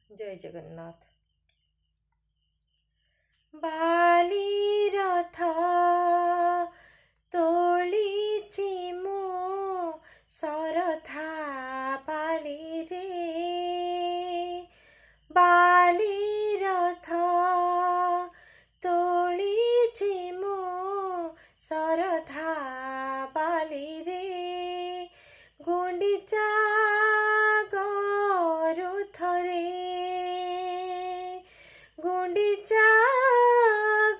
जय जगन्नाथ। बाली रथ तोलिछि मु सरधा बाली रे, बाली रथ तोलिछि मु सरधा बाली रे, गुंडिचा गरुथरे, गुंडिचा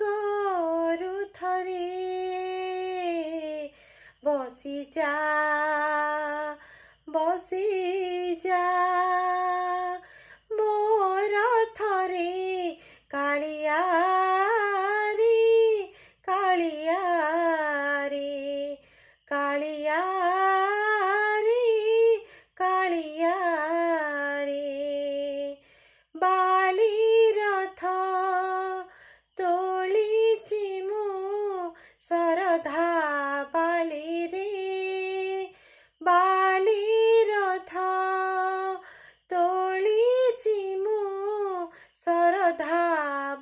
गरुथरे बसिजा बसिजा मोर थरे कालिया रे, कालिया रे, कालिया रे, कालिया रे, बाली रथ तोलिछि मु सरधा बाली रे, बाली रथ तोलिछि मु सरधा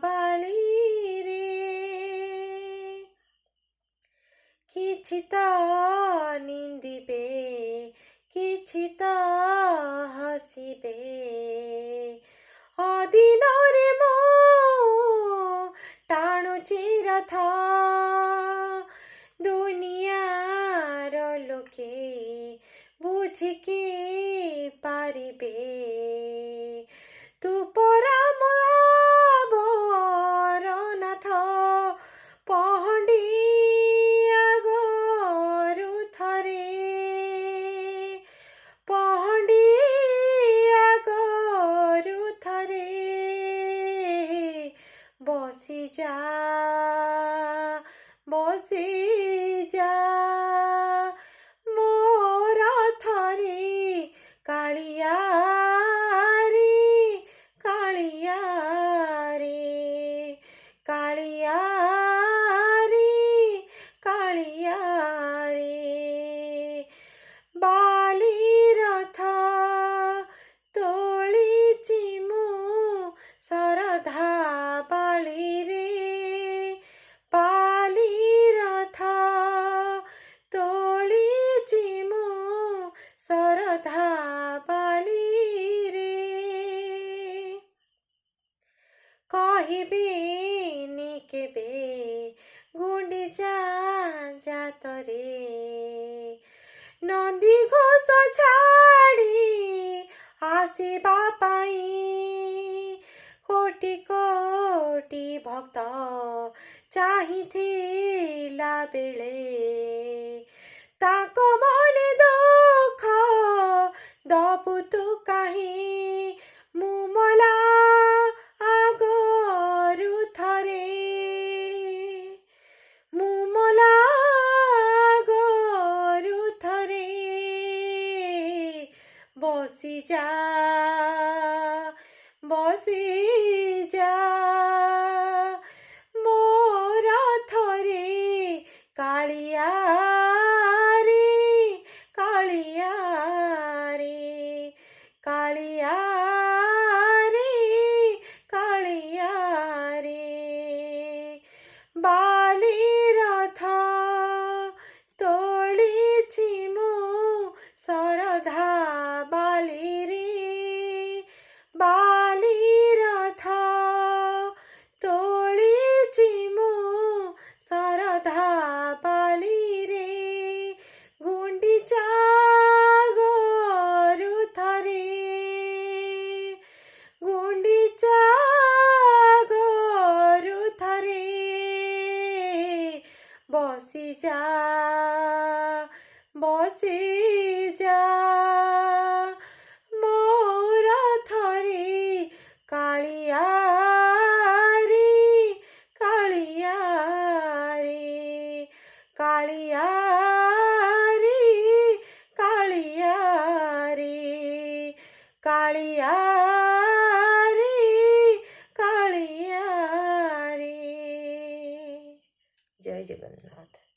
बाली रे, किछि त निंदिबे किछि त हसिबे, अदिନରେ ମୁଁ ଟାଣୁଛି ରଥ, ଦୁନିଆର ଲୋକେ ବୁଝିକି ପାରିବେ, ତୁ ପରମ ବରନାଥ ପହଣ୍ଡିଆ ଗରୁଥରେ, ପହଣ୍ଡିଆ ଗରୁଥରେ बसिजा बसिजा मोर थरे कालिया रे, कालिया रे, कालिया रे, कालिया रे, बाली रथ तोलिछि मु सरधा बाली रे, बाली रथ तोलिछि मु सरधा बाली रे, कहिबिनि केबे गुंडिचा जातरे, नंदी घोष छाड़ी आसिबा पाई, कोटि कोटि भक्त चाहिथिला बेले, ताको मने दुख दबु तु काहे, मु मला आगरु थरे, मु मला आगरु थरे बसिजा बसिजा मोर थरे कालिया रे, कालिया रे, कालिया रे, कालिया रे, बाली रथ तोलिछि मु सरधा बाली रे, बाली रथ तोलिछि मु सरधा बाली रे, गुंडिचा गरुथरे, गुंडिचा गरुथरे बसिजा बसिजा मोर थरे कालिया रे, कालिया रे, कालिया रे, कालिया रे, कालिया रे, कालिया रे। जय जगन्नाथ।